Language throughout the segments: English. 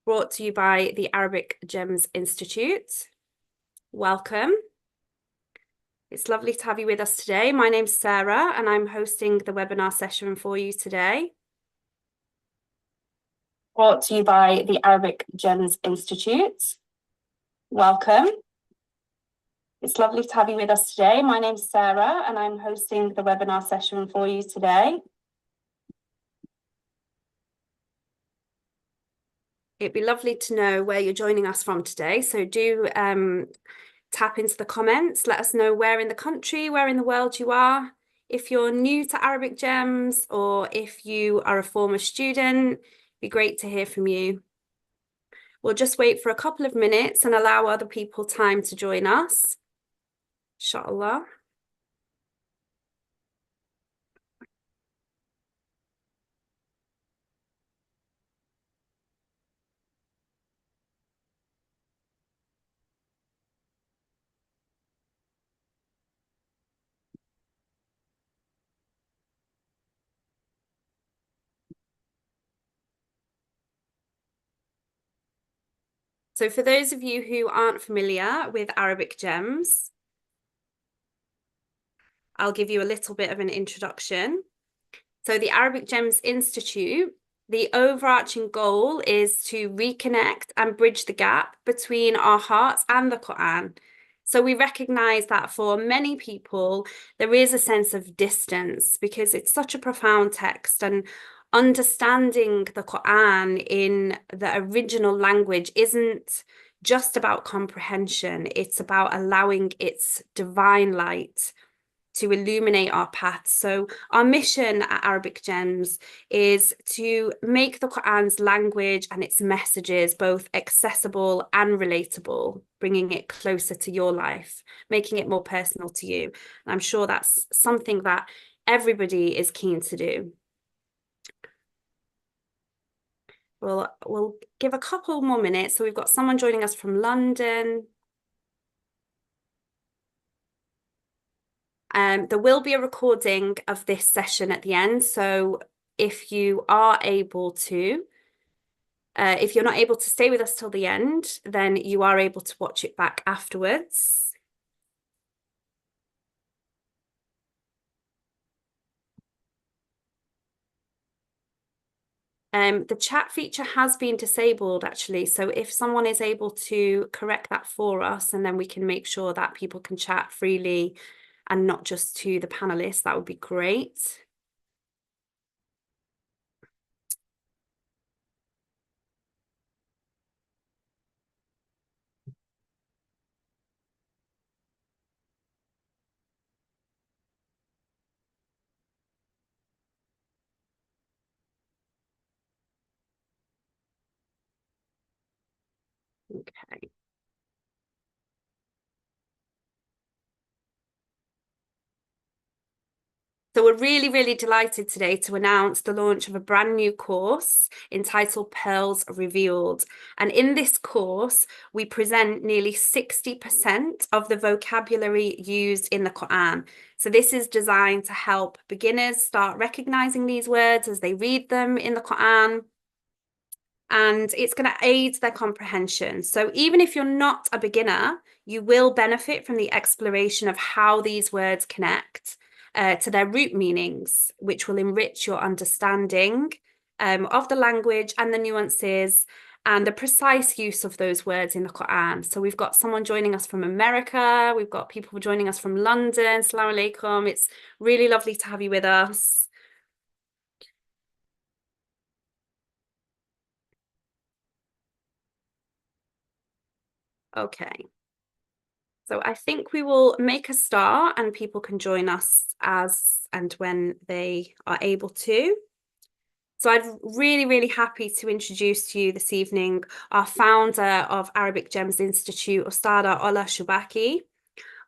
brought to you by the Arabic Gems Institute. Welcome. It's lovely to have you with us today. My name's Sarah and I'm hosting the webinar session for you today. Brought to you by the Arabic Gems Institute. Welcome. It's lovely to have you with us today. My name's Sarah and I'm hosting the webinar session for you today. It'd be lovely to know where you're joining us from today. So do tap into the comments. Let us know where in the country, where in the world you are. If you're new to Arabic Gems or if you are a former student, it'd be great to hear from you. We'll just wait for a couple of minutes and allow other people time to join us. Inshallah. So for those of you who aren't familiar with Arabic Gems, I'll give you a little bit of an introduction. So the Arabic Gems Institute, the overarching goal is to reconnect and bridge the gap between our hearts and the Quran. So we recognize that for many people, there is a sense of distance because it's such a profound text, and understanding the Quran in the original language isn't just about comprehension. It's about allowing its divine light to illuminate our paths. So our mission at Arabic Gems is to make the Quran's language and its messages both accessible and relatable, bringing it closer to your life, making it more personal to you. And I'm sure that's something that everybody is keen to do. We'll give a couple more minutes. So we've got someone joining us from London. There will be a recording of this session at the end. So if you are able to, if you're not able to stay with us till the end, then you are able to watch it back afterwards. The chat feature has been disabled actually. So if someone is able to correct that for us, and then we can make sure that people can chat freely and not just to the panelists, that would be great. Okay. So we're really, really delighted today to announce the launch of a brand new course entitled Pearls Revealed. And in this course, we present nearly 60% of the vocabulary used in the Quran. So this is designed to help beginners start recognizing these words as they read them in the Quran. And it's going to aid their comprehension. So even if you're not a beginner, you will benefit from the exploration of how these words connect to their root meanings, which will enrich your understanding of the language and the nuances and the precise use of those words in the Quran. So we've got someone joining us from America. We've got people joining us from London. Assalamu alaikum. It's really lovely to have you with us. Okay. So I think we will make a start and people can join us as and when they are able to. So I'm really, really happy to introduce to you this evening our founder of Arabic Gems Institute, Ustada Ola Shubaki.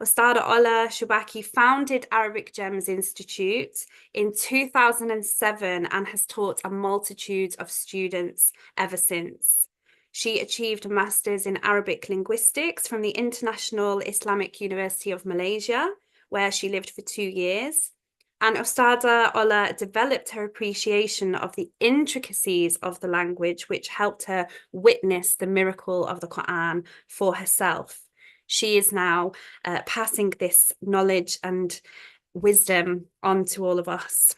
Ustada Ola Shubaki founded Arabic Gems Institute in 2007 and has taught a multitude of students ever since. She achieved a master's in Arabic linguistics from the International Islamic University of Malaysia, where she lived for 2 years. And Ustada Ola developed her appreciation of the intricacies of the language, which helped her witness the miracle of the Quran for herself. She is now passing this knowledge and wisdom on to all of us.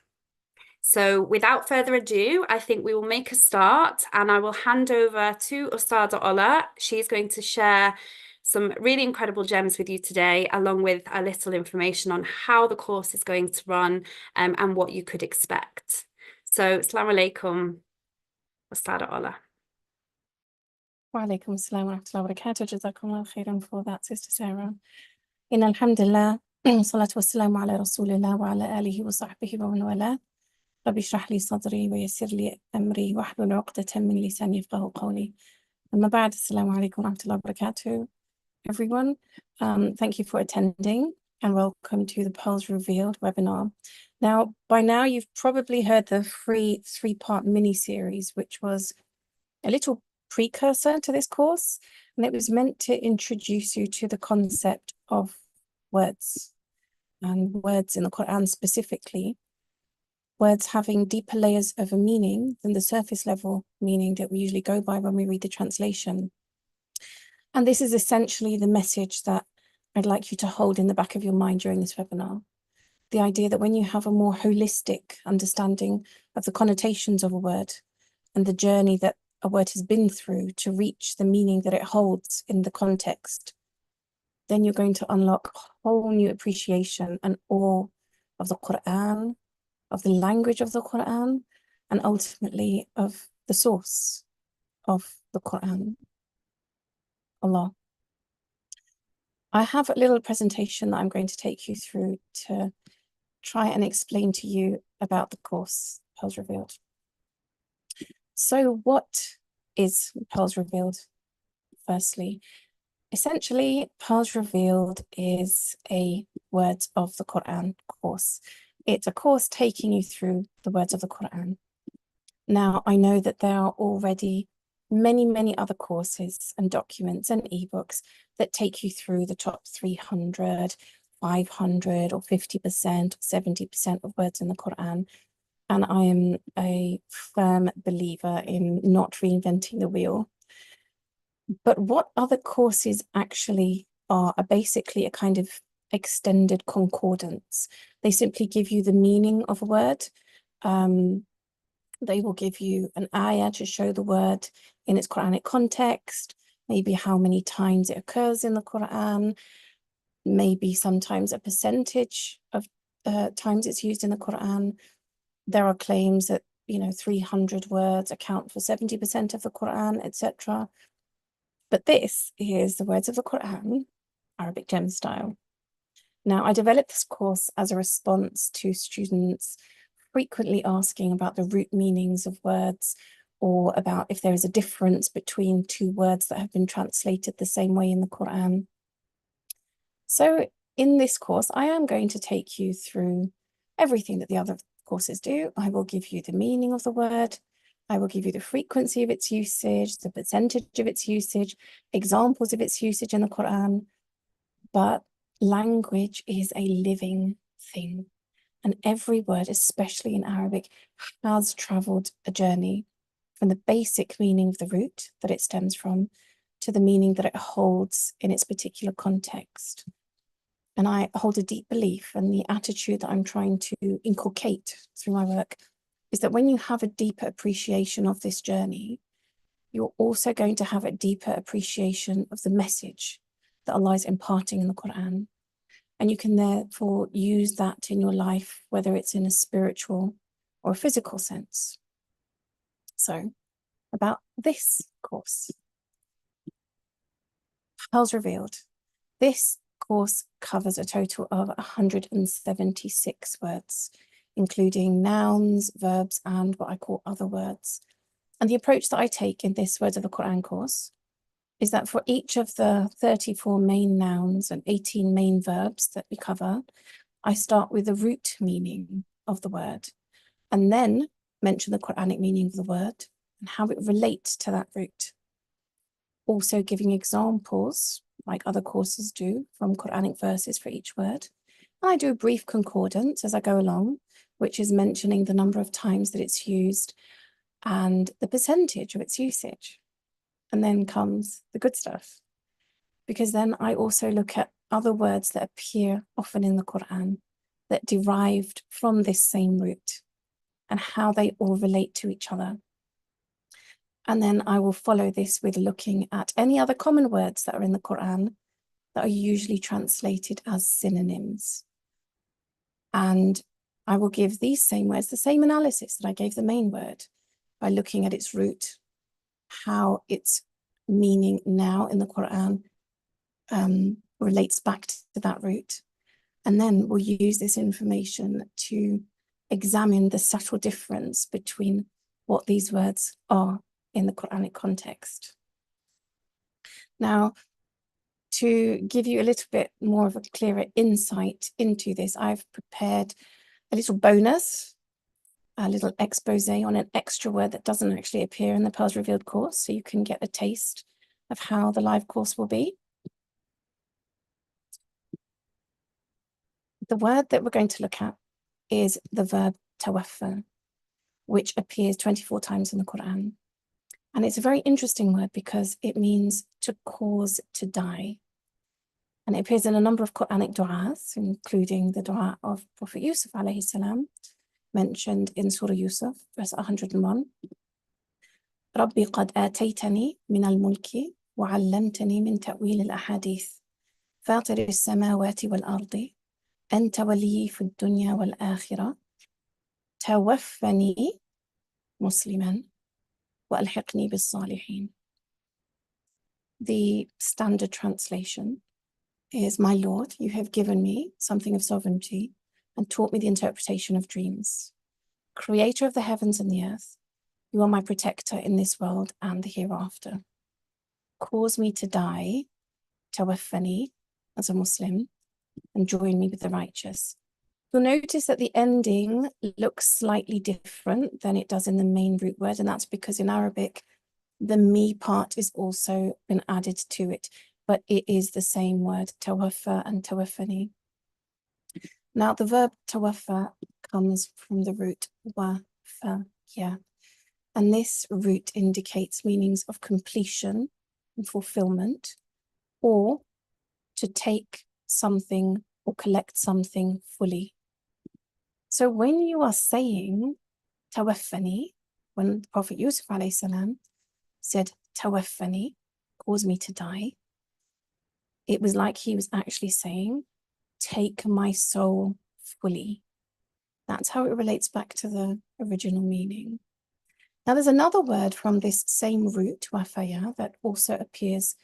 So without further ado, I think we will make a start, and I will hand over to Ustada Ola. She's going to share some really incredible gems with you today, along with a little information on how the course is going to run and what you could expect. So, Assalamu alaikum, Ustada Ola. Wa alaikum assalam wa rahmatullahi wa barakatuh. Jazakumullah khairan for that, Sister Sarah. In alhamdulillah, salatu wassalamu ala rasulillah wa ala alihi wa sahbihi wa man wala. Rabbi shrah li sadri wa yassir li amri wa hlul 'uqdatan min lisani yafqahu qawli. Amma ba'd, assalamu alaikum wa rahmatullahi wa barakatuh, everyone. Thank you for attending and welcome to the Pearls Revealed webinar. Now, by now you've probably heard the free three-part mini-series, which was a little precursor to this course, and it was meant to introduce you to the concept of words, and words in the Quran specifically, words having deeper layers of a meaning than the surface level meaning that we usually go by when we read the translation. And this is essentially the message that I'd like you to hold in the back of your mind during this webinar. The idea that when you have a more holistic understanding of the connotations of a word and the journey that a word has been through to reach the meaning that it holds in the context, then you're going to unlock a whole new appreciation and awe of the Quran, of the language of the Quran, and ultimately of the source of the Quran, Allah. I have a little presentation that I'm going to take you through to try and explain to you about the course, Pearls Revealed. So what is Pearls Revealed? Firstly, essentially, Pearls Revealed is a Words of the Quran course. It's a course taking you through the words of the Quran. Now, I know that there are already many other courses and documents and ebooks that take you through the top 300, 500 or 50% or 70% of words in the Quran. And I am a firm believer in not reinventing the wheel. But what other courses actually are basically a kind of extended concordance. They simply give you the meaning of a word. They will give you an ayah to show the word in its Quranic context, maybe how many times it occurs in the Quran, maybe sometimes a percentage of times it's used in the Quran. There are claims that, 300 words account for 70% of the Quran, etc. But this is the words of the Quran, Arabic gem style. Now, I developed this course as a response to students frequently asking about the root meanings of words, or about if there is a difference between two words that have been translated the same way in the Quran. So in this course, I am going to take you through everything that the other courses do. I will give you the meaning of the word. I will give you the frequency of its usage, the percentage of its usage, examples of its usage in the Quran. But language is a living thing. And every word, especially in Arabic, has traveled a journey from the basic meaning of the root that it stems from to the meaning that it holds in its particular context. And I hold a deep belief, and the attitude that I'm trying to inculcate through my work is that when you have a deeper appreciation of this journey, you're also going to have a deeper appreciation of the message that Allah is imparting in the Quran. And you can therefore use that in your life, whether it's in a spiritual or a physical sense. So, about this course. Pearls Revealed. This course covers a total of 176 words, including nouns, verbs, and what I call other words. And the approach that I take in this Words of the Quran course is that for each of the 34 main nouns and 18 main verbs that we cover, I start with the root meaning of the word, and then mention the Quranic meaning of the word and how it relates to that root. Also giving examples, like other courses do, from Quranic verses for each word, I do a brief concordance as I go along, which is mentioning the number of times that it's used and the percentage of its usage. And then comes the good stuff, because then I also look at other words that appear often in the Quran that derived from this same root and how they all relate to each other. And then I will follow this with looking at any other common words that are in the Quran that are usually translated as synonyms. And I will give these same words the same analysis that I gave the main word by looking at its root, how its meaning now in the Quran relates back to that root. And then we'll use this information to examine the subtle difference between what these words are in the Quranic context. Now, to give you a little bit more of a clearer insight into this, I've prepared a little bonus, a little expose on an extra word that doesn't actually appear in the Pearls Revealed course, so you can get a taste of how the live course will be. The word that we're going to look at is the verb tawaffa, which appears 24 times in the Quran. And it's a very interesting word because it means to cause to die. And it appears in a number of Quranic du'as, including the dua of Prophet Yusuf alayhi salam, mentioned in Surah Yusuf, verse 101. ربي قد آتيتني من الملك وعلمتني من تأويل الأحاديث فاطر السماوات والأرض أنت ولي في الدنيا والآخرة توفني مسلما وألحقني بالصالحين. The standard translation is, my Lord, you have given me something of sovereignty and taught me the interpretation of dreams. Creator of the heavens and the earth, you are my protector in this world and the hereafter. Cause me to die, tawaffani, as a Muslim, and join me with the righteous. You'll notice that the ending looks slightly different than it does in the main root word, and that's because in Arabic, the me part is also been added to it, but it is the same word, tawaffa and tawaffani. Now, the verb tawaffa comes from the root wafa, and this root indicates meanings of completion and fulfillment, or to take something or collect something fully. So when you are saying tawaffani, when the Prophet Yusuf alayhi salam said tawaffani, cause me to die, it was like he was actually saying, take my soul fully. That's how it relates back to the original meaning. Now there's another word from this same root, wafaya, that also appears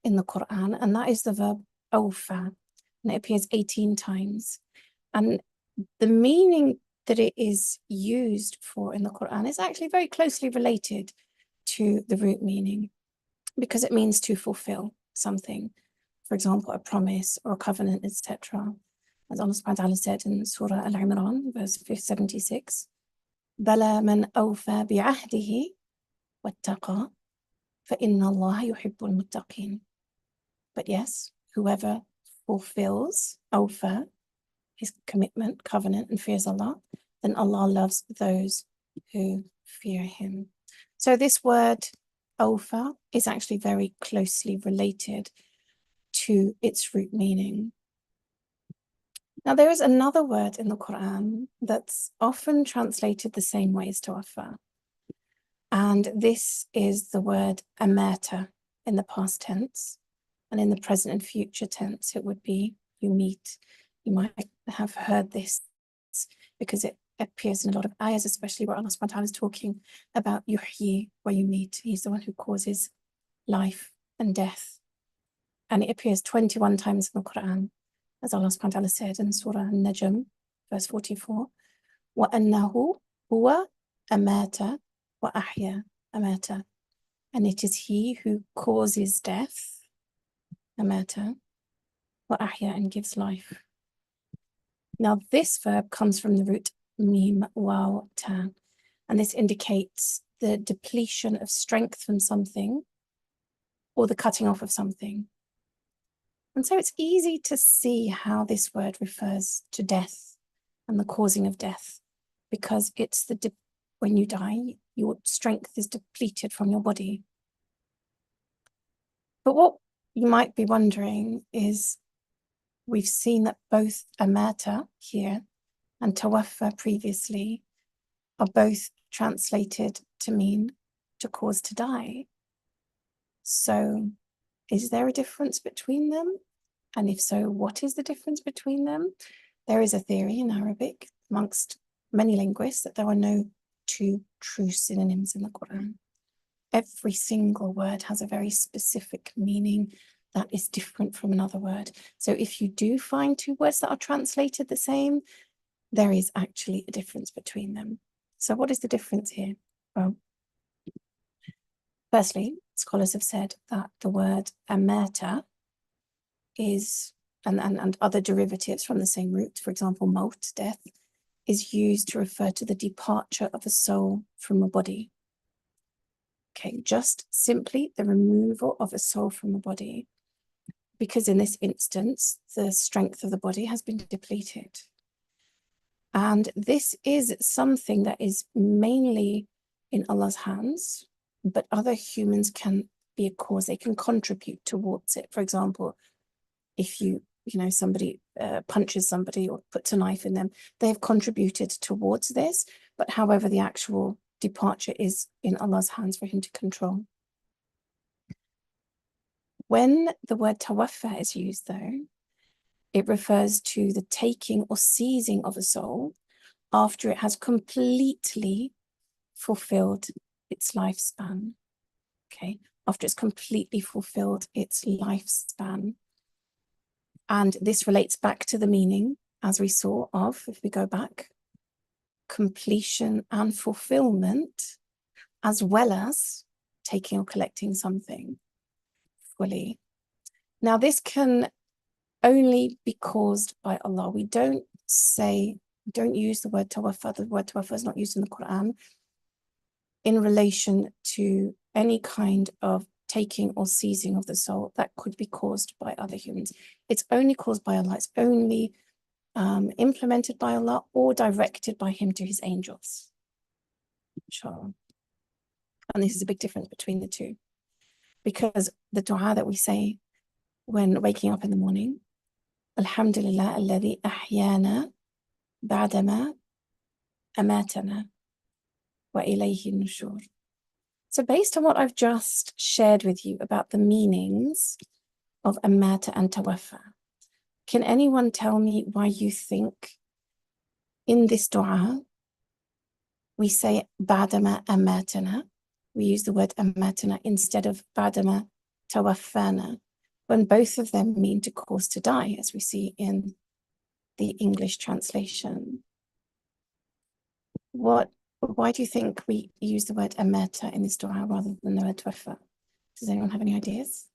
in the Quran, and that is the verb awfa, and it appears 18 times. And the meaning that it is used for in the Quran is actually very closely related to the root meaning, because it means to fulfill something. For example, a promise or a covenant, etc. As Allah subhanahu wa ta'ala said in Surah Al-Imran, verse 76, بَلَى مَنْ أَوْفَى بِعَهْدِهِ وَاتَّقَى فَإِنَّ اللَّهَ يُحِبُّ الْمُتَّقِينَ. But yes, whoever fulfills awfa, his commitment, covenant, and fears Allah, then Allah loves those who fear Him. So this word awfa is actually very closely related to its root meaning. Now, there is another word in the Quran that's often translated the same way as tawaffa. And this is the word amata in the past tense. And in the present and future tense, it would be you meet. You might have heard this because it appears in a lot of ayahs, especially where Allah subhanahu wa ta'ala is talking about yuhyi, where you meet. He's the one who causes life and death. And it appears 21 times in the Quran, as Allah subhanahu wa ta'ala said in Surah An-Najm, verse 44, وَأَنَّهُ هُوَ أَمَاتَ وَأَحْيَا أَمَاتَ. And it is He who causes death, amata, وَأَحْيَا, and gives life. Now this verb comes from the root mim waw ta, and this indicates the depletion of strength from something or the cutting off of something. And so it's easy to see how this word refers to death and the causing of death, because it's when you die, your strength is depleted from your body. But what you might be wondering is, we've seen that both amata here and tawaffa previously are both translated to mean to cause to die. So is there a difference between them? And if so, what is the difference between them? There is a theory in Arabic amongst many linguists that there are no two true synonyms in the Quran. Every single word has a very specific meaning that is different from another word. So if you do find two words that are translated the same, there is actually a difference between them. So what is the difference here? Well, firstly, scholars have said that the word amata is, and other derivatives from the same root, for example, maut, death, is used to refer to the departure of a soul from a body. Okay, just simply the removal of a soul from a body, because in this instance, the strength of the body has been depleted. And this is something that is mainly in Allah's hands, but other humans can be a cause. They can contribute towards it. For example, if somebody punches somebody or puts a knife in them, they have contributed towards this. But however, the actual departure is in Allah's hands for him to control. When the word tawaffa is used, though, it refers to the taking or seizing of a soul after it has completely fulfilled its lifespan. Okay, after it's completely fulfilled its lifespan. And this relates back to the meaning, as we saw, of, if we go back, completion and fulfillment, as well as taking or collecting something fully. Now, this can only be caused by Allah. We don't use the word tawaffa. The word tawaffa is not used in the Quran in relation to any kind of taking or seizing of the soul that could be caused by other humans. It's only caused by Allah. It's only implemented by Allah or directed by Him to His angels. Inshallah. And this is a big difference between the two, because the dua that we say when waking up in the morning, Alhamdulillah alladhi ahyana ba'dama amatana wa ilayhi nushur. So based on what I've just shared with you about the meanings of amata and tawaffa, can anyone tell me why you think in this dua we say ba'dama amatana, we use the word amatana instead of ba'dama tawaffana, when both of them mean to cause to die, as we see in the English translation? Why do you think we use the word amata in this dua rather than the word tawaffa? Does anyone have any ideas?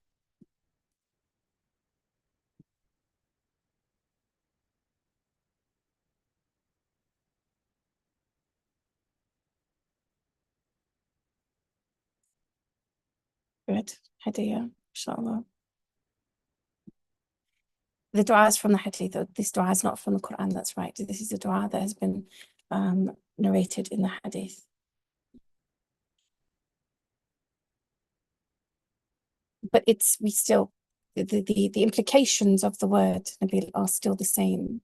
Good. Hadiya, inshallah. The dua is from the hadith. This dua is not from the Quran, that's right. This is a dua that has been narrated in the hadith. But the implications of the word, Nabil, are still the same.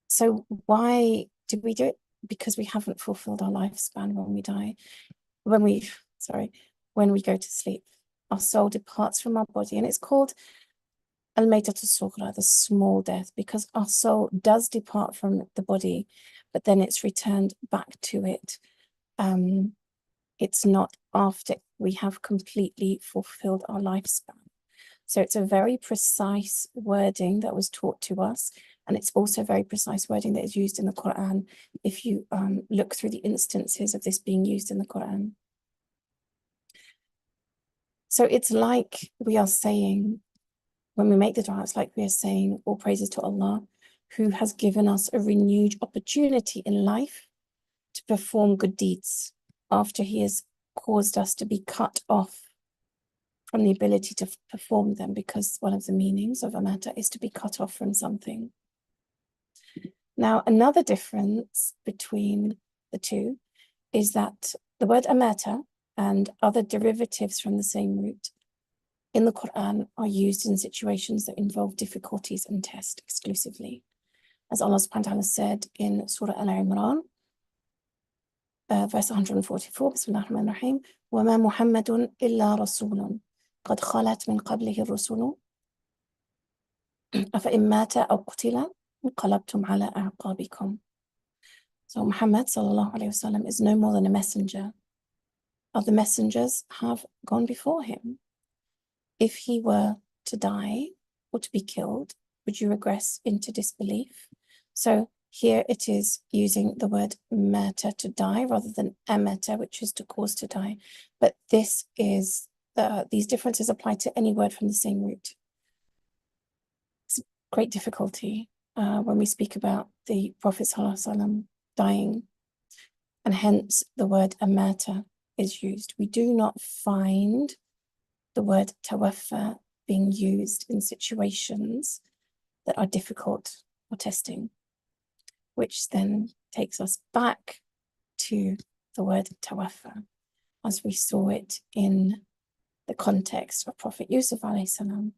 So why did we do it? Because we haven't fulfilled our lifespan when we die. When we go to sleep, our soul departs from our body, and it's called al-maytatu sughra, the small death, because our soul does depart from the body, but then it's returned back to it. It's not after we have completely fulfilled our lifespan. So it's a very precise wording that was taught to us, and it's also very precise wording that is used in the Quran if you look through the instances of this being used in the Quran. So it's like we are saying, when we make the dua, it's like we are saying, all praises to Allah, who has given us a renewed opportunity in life to perform good deeds after He has caused us to be cut off from the ability to perform them, because one of the meanings of amata is to be cut off from something. Now, another difference between the two is that the word amata and other derivatives from the same root in the Quran are used in situations that involve difficulties and test exclusively. As Allah subhanahu wa ta'ala said in Surah Al-Imran, verse 144, Bismillah ar-Rahman ar-Rahim, وَمَا مُحَمَّدٌ إِلَّا رَسُولٌ قَدْ خَلَتْ مِنْ قَبْلِهِ الرُّسُلُ أَفَإِن مَّاتَ أَوْ قُتِلَ انقلبتم على أعقابكم. So Muhammad sallallahu alayhi wasallam is no more than a messenger. Other messengers have gone before him. If he were to die or to be killed, would you regress into disbelief? So here it is using the word mata, to die, rather than amata, which is to cause to die. But this is these differences apply to any word from the same root. It's great difficulty when we speak about the Prophet ﷺ dying, and hence the word amata is used. We do not find the word tawaffa being used in situations that are difficult or testing, which then takes us back to the word tawaffa, as we saw it in the context of Prophet Yusuf alayhi salam,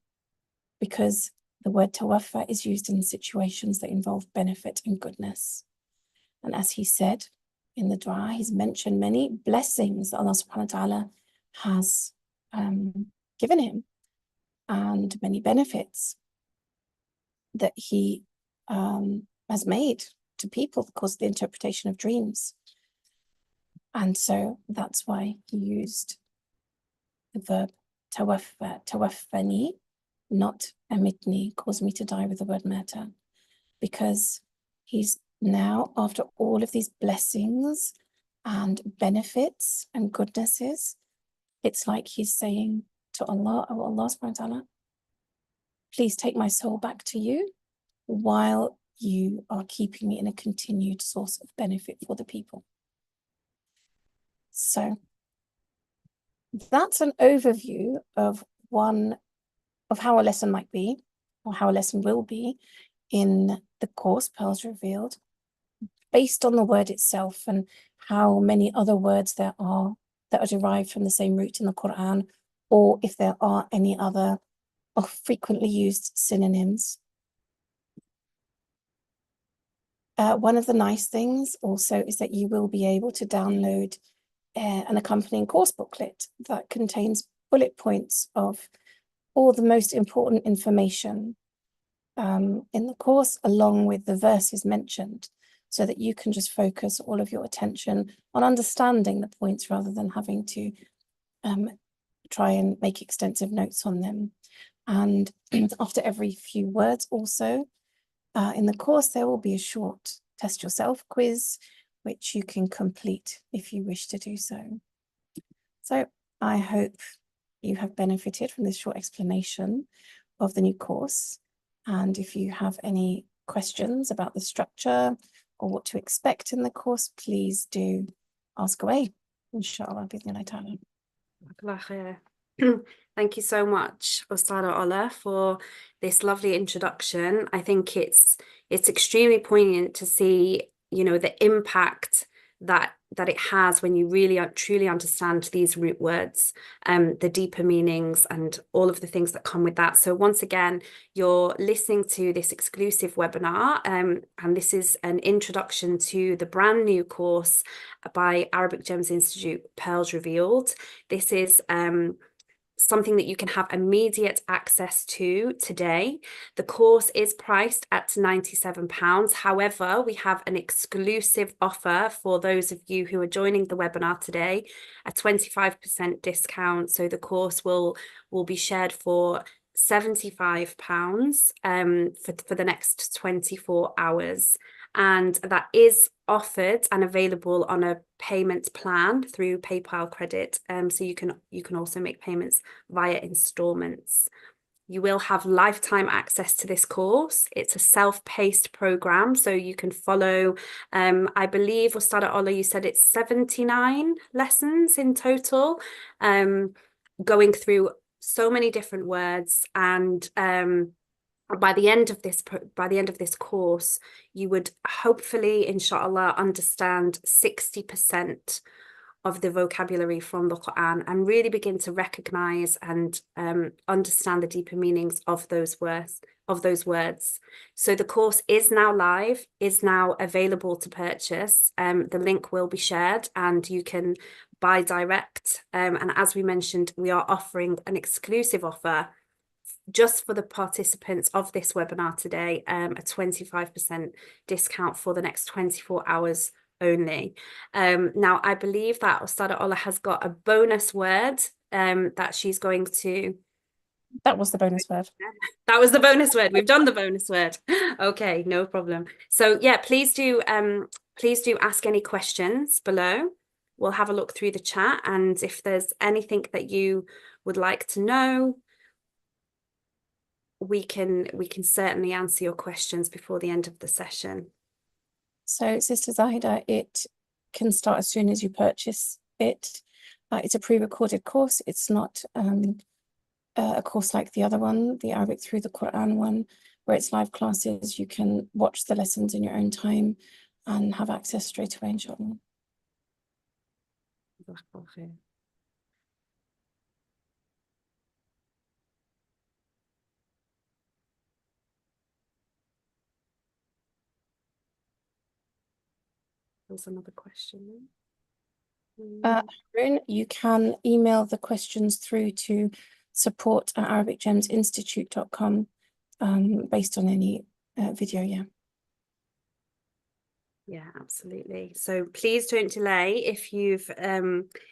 because the word tawaffa is used in situations that involve benefit and goodness. And as he said in the dua, he's mentioned many blessings that Allah subhanahu wa ta'ala has given him, and many benefits that he has made to people because of the interpretation of dreams. And so that's why he used the verb tawaffa, tawaffani, not amitni, cause me to die, with the word mata, because he's now, after all of these blessings and benefits and goodnesses, it's like he's saying to Allah, oh Allah subhanahu wa ta'ala, please take my soul back to you while you are keeping me in a continued source of benefit for the people. So that's an overview of how a lesson might be, or how a lesson will be in the course Pearls Revealed, based on the word itself and how many other words there are that are derived from the same root in the Quran, or if there are any other frequently used synonyms. One of the nice things also is that you will be able to download an accompanying course booklet that contains bullet points of all the most important information in the course, along with the verses mentioned, so that you can just focus all of your attention on understanding the points rather than having to try and make extensive notes on them. And after every few words also in the course, there will be a short test yourself quiz, which you can complete if you wish to do so. So I hope you have benefited from this short explanation of the new course. And if you have any questions about the structure or what to expect in the course, please do ask away. Inshallah, bidhnillah ta'ala. Thank you so much, Ustada Ola, for this lovely introduction. I think it's extremely poignant to see, you know, the impact that it has when you really truly understand these root words, the deeper meanings and all of the things that come with that. So once again, you're listening to this exclusive webinar, and this is an introduction to the brand new course by Arabic Gems Institute, Pearls Revealed. This is something that you can have immediate access to today. The course is priced at £97. However, we have an exclusive offer for those of you who are joining the webinar today, a 25% discount. So the course will be shared for £75 for the next 24 hours. And that is offered and available on a payment plan through PayPal credit. So you can also make payments via installments. You will have lifetime access to this course. It's a self-paced program, so you can follow, I believe, Ustada Ola, you said it's 79 lessons in total, going through so many different words, and by the end of this course, you would hopefully, inshallah, understand 60% of the vocabulary from the Quran and really begin to recognize and understand the deeper meanings of those words. So the course is now live, is now available to purchase. The link will be shared and you can buy direct. And as we mentioned, we are offering an exclusive offer just for the participants of this webinar today, a 25% discount for the next 24 hours only. Now, I believe that Ustada Ola has got a bonus word that she's going to... That was the bonus word. That was the bonus word. We've done the bonus word. Okay, no problem. So yeah, please do ask any questions below. We'll have a look through the chat, and if there's anything that you would like to know, we can certainly answer your questions before the end of the session. So, Sister Zahida, it can start as soon as you purchase it. It's a pre-recorded course. It's not a course like the other one, the Arabic Through the Quran one, where it's live classes. You can watch the lessons in your own time and have access straight away, inshallah. There's another question. Harun, you can email the questions through to support@arabicgemsinstitute.com based on any video, yeah. Yeah, absolutely. So please don't delay. If you've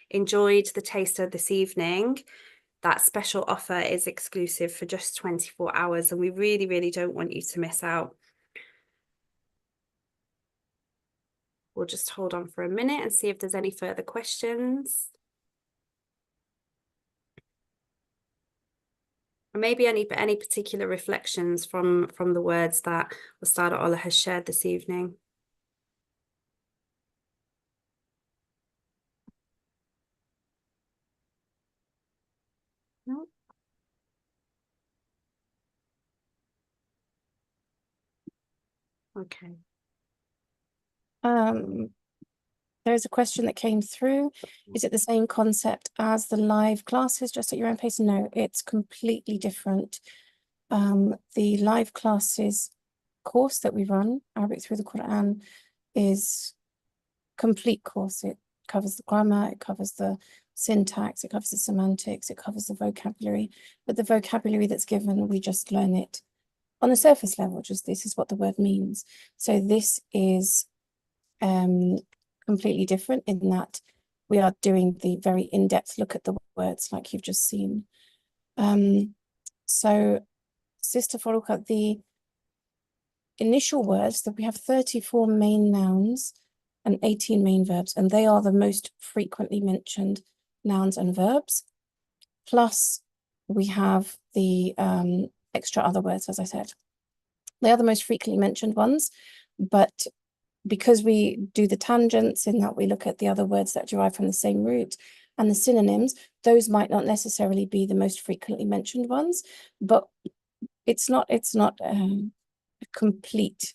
enjoyed the taster this evening, that special offer is exclusive for just 24 hours, and we really, really don't want you to miss out. We'll just hold on for a minute and see if there's any further questions. Or maybe any particular reflections from the words that Ustada Ola has shared this evening. No? Okay. There's a question that came through. Is it the same concept as the live classes, just at your own pace? No, it's completely different. The live classes course that we run, Arabic Through the Quran, is complete course. It covers the grammar, it covers the syntax, it covers the semantics, it covers the vocabulary. But the vocabulary that's given, we just learn it on a surface level, just this is what the word means. So this is completely different in that we are doing the very in-depth look at the words like you've just seen. So Sister Faruqa, the initial words that we have 34 main nouns and 18 main verbs, and they are the most frequently mentioned nouns and verbs. Plus we have the extra other words, as I said. They are the most frequently mentioned ones, but because we do the tangents in that we look at the other words that derive from the same root and the synonyms, those might not necessarily be the most frequently mentioned ones, but it's not a complete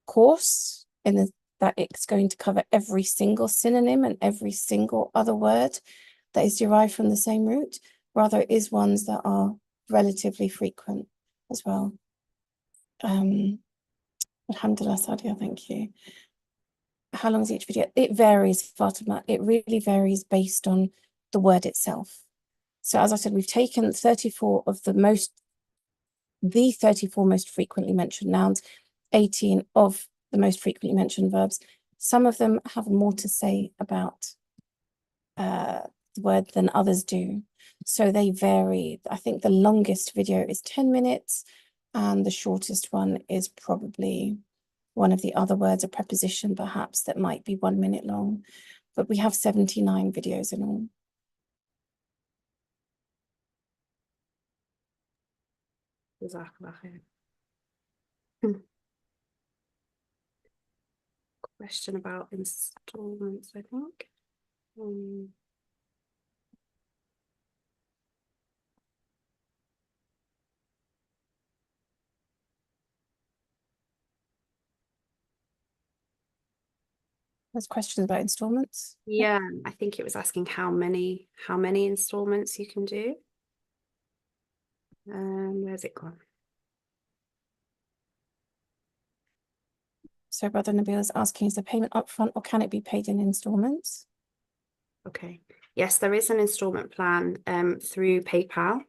course in that it's going to cover every single synonym and every single other word that is derived from the same root. Rather, it is ones that are relatively frequent as well. Alhamdulillah, Sadia, thank you. How long is each video? It varies, Fatima. It really varies based on the word itself. So as I said, we've taken 34 of the 34 most frequently mentioned nouns, 18 of the most frequently mentioned verbs. Some of them have more to say about the word than others do. So they vary. I think the longest video is 10 minutes and the shortest one is probably one of the other words, a preposition perhaps, that might be 1 minute long. But we have 79 videos in all. Question about installments, I think. There's questions about installments. Yeah, I think it was asking how many installments you can do. Where's it gone? So Brother Nabil is asking, is the payment upfront or can it be paid in installments? Okay. Yes, there is an installment plan through PayPal.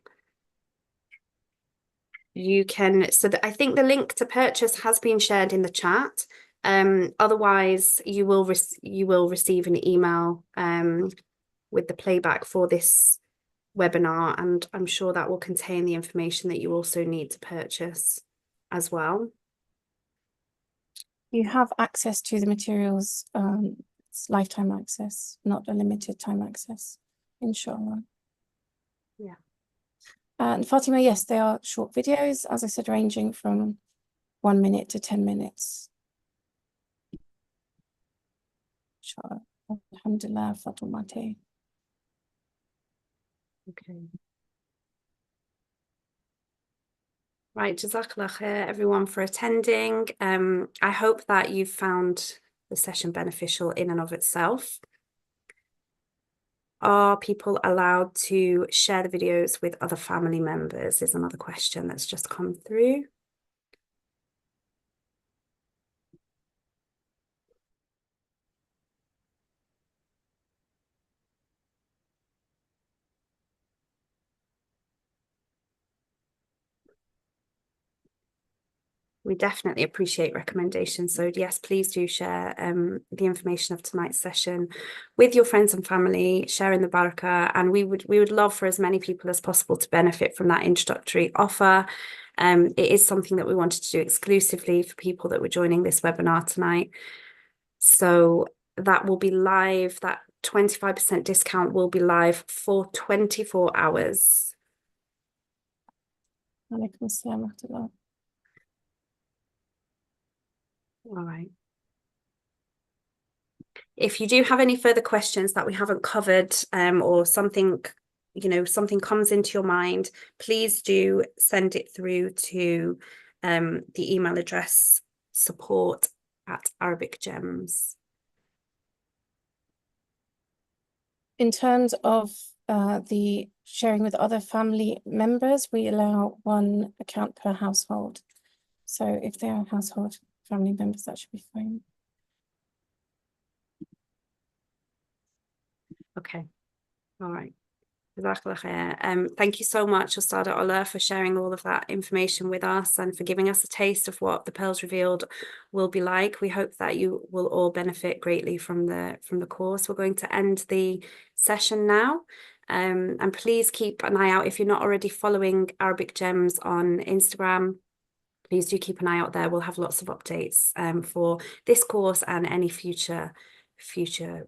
You can, I think the link to purchase has been shared in the chat. Otherwise, you will receive an email with the playback for this webinar, and I'm sure that will contain the information that you also need to purchase as well. You have access to the materials, it's lifetime access, not a limited time access, inshallah. Yeah. And Fatima, yes, they are short videos, as I said, ranging from 1 minute to 10 minutes. Inshallah. Alhamdulillah, Fatumate. Okay. Right, Jazakallah khair, everyone, for attending. I hope that you've found the session beneficial in and of itself. Are people allowed to share the videos with other family members is another question that's just come through. We definitely appreciate recommendations. So yes, please do share the information of tonight's session with your friends and family, sharing the barakah. And we would love for as many people as possible to benefit from that introductory offer. It is something that we wanted to do exclusively for people that were joining this webinar tonight. So that will be live. That 25% discount will be live for 24 hours. Alaikum assalam wa rahmatullah. All right. If you do have any further questions that we haven't covered, or something, something comes into your mind, please do send it through to the email address support@ArabicGems. In terms of the sharing with other family members, we allow 1 account per household. So if they are household family members, that should be fine. Okay. All right. Thank you so much, Ustada Ola, for sharing all of that information with us and for giving us a taste of what the Pearls Revealed will be like. We hope that you will all benefit greatly from the course. We're going to end the session now. And please keep an eye out. If you're not already following Arabic Gems on Instagram, please do keep an eye out there. We'll have lots of updates for this course and any future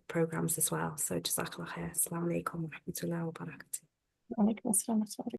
programs as well. So Jazakallah khair. Assalamu alaikum wa rahmatullahi wa barakatuh. Alaikum assalam wa rahmatullah.